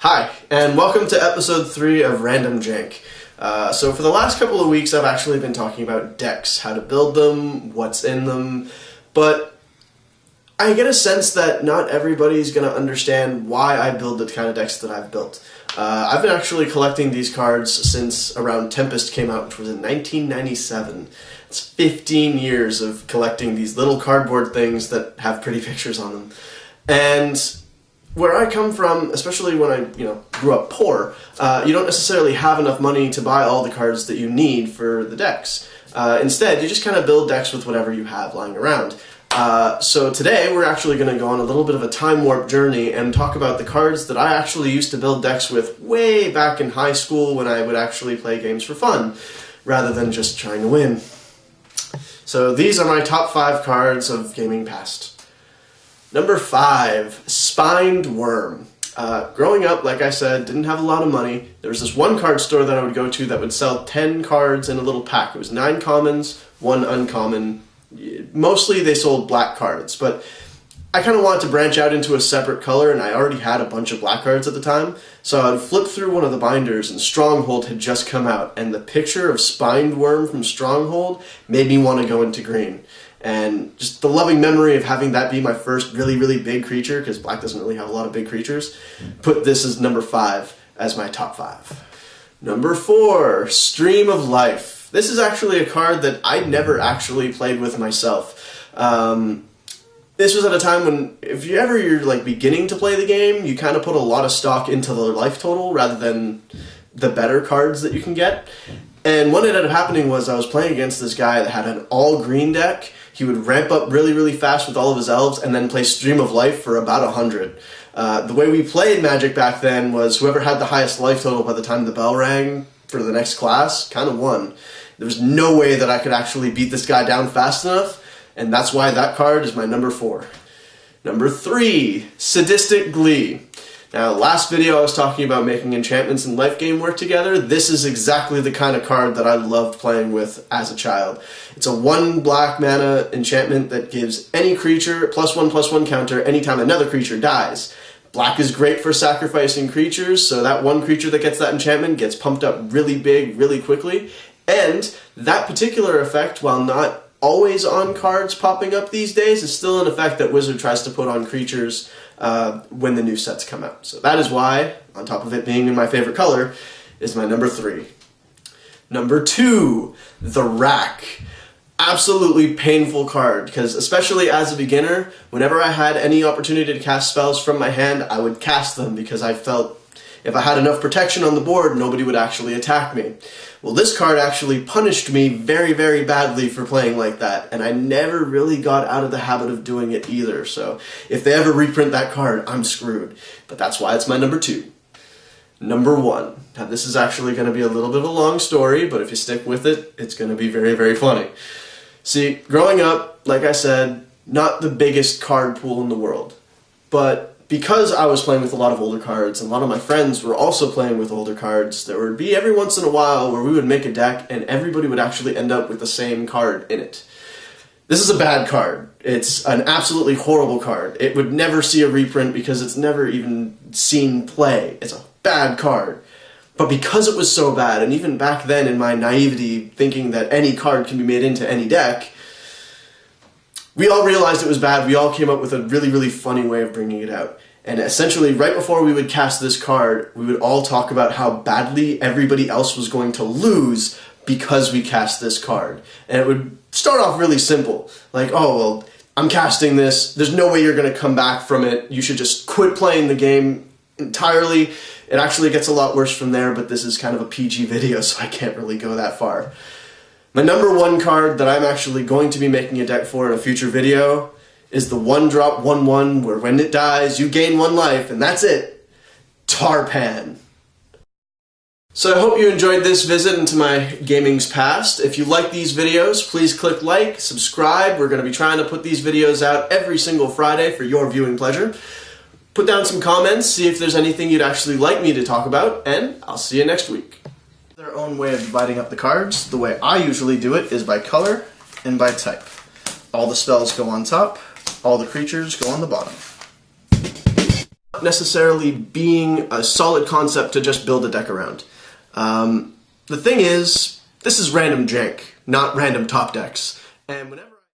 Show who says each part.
Speaker 1: Hi, and welcome to episode 3 of Random Jank. So for the last couple of weeks I've actually been talking about decks, how to build them, what's in them, but I get a sense that not everybody's going to understand why I build the kind of decks that I've built. I've been actually collecting these cards since around Tempest came out, which was in 1997. It's 15 years of collecting these little cardboard things that have pretty pictures on them. And where I come from, especially when I grew up poor, you don't necessarily have enough money to buy all the cards that you need for the decks. Instead, you just kind of build decks with whatever you have lying around. So today we're actually going to go on a little bit of a time warp journey and talk about the cards that I actually used to build decks with way back in high school when I would actually play games for fun, rather than just trying to win. So these are my top 5 cards of gaming past. Number 5, Spined Worm. Growing up, like I said, didn't have a lot of money. There was this one card store that I would go to that would sell 10 cards in a little pack. It was 9 commons, 1 uncommon. Mostly they sold black cards, but I kind of wanted to branch out into a separate color, and I already had a bunch of black cards at the time. So I would flip through one of the binders, and Stronghold had just come out, and the picture of Spined Worm from Stronghold made me want to go into green. And just the loving memory of having that be my first really, really big creature, because black doesn't really have a lot of big creatures, put this as number 5 as my top 5. Number 4, Stream of Life. This is actually a card that I never actually played with myself. This was at a time when, if you're like beginning to play the game, you kind of put a lot of stock into the life total rather than the better cards that you can get. And what ended up happening was I was playing against this guy that had an all-green deck. He would ramp up really, really fast with all of his elves and then play Stream of Life for about 100. The way we played Magic back then was whoever had the highest life total by the time the bell rang for the next class kind of won. There was no way that I could actually beat this guy down fast enough, and that's why that card is my number 4. Number 3, Sadistic Glee. Now, last video I was talking about making enchantments and life game work together. This is exactly the kind of card that I loved playing with as a child. It's a 1 black mana enchantment that gives any creature +1/+1 counter anytime another creature dies. Black is great for sacrificing creatures, so that one creature that gets that enchantment gets pumped up really big, really quickly. And that particular effect, while not always on cards popping up these days, is still an effect that Wizard tries to put on creatures when the new sets come out. So that is why, on top of it being in my favorite color, is my number 3. Number 2, the Rack. Absolutely painful card, because especially as a beginner, whenever I had any opportunity to cast spells from my hand, I would cast them because I felt if I had enough protection on the board, nobody would actually attack me. Well, this card actually punished me very, very badly for playing like that, and I never really got out of the habit of doing it either, so if they ever reprint that card, I'm screwed. But that's why it's my number 2. Number 1. Now, this is actually going to be a little bit of a long story, but if you stick with it, it's going to be very, very funny. See, growing up, like I said, not the biggest card pool in the world, but because I was playing with a lot of older cards, and a lot of my friends were also playing with older cards, there would be every once in a while where we would make a deck and everybody would actually end up with the same card in it. This is a bad card. It's an absolutely horrible card. It would never see a reprint because it's never even seen play. It's a bad card. But because it was so bad, and even back then in my naivety thinking that any card can be made into any deck, we all realized it was bad. We all came up with a really, really funny way of bringing it out. And essentially, right before we would cast this card, we would all talk about how badly everybody else was going to lose because we cast this card. And it would start off really simple. Like, oh, well, I'm casting this. There's no way you're going to come back from it. You should just quit playing the game entirely. It actually gets a lot worse from there, but this is kind of a PG video, so I can't really go that far. My number 1 card that I'm actually going to be making a deck for in a future video is the 1-drop 1/1 where when it dies you gain 1 life, and that's it. Tarpan. So I hope you enjoyed this visit into my gaming's past. If you like these videos, please click like, subscribe. We're going to be trying to put these videos out every single Friday for your viewing pleasure. Put down some comments, see if there's anything you'd actually like me to talk about, and I'll see you next week. Their own way of dividing up the cards. The way I usually do it is by color and by type. All the spells go on top, all the creatures go on the bottom. necessarily being a solid concept to just build a deck around. The thing is, this is Random Jank, not random top decks. And whenever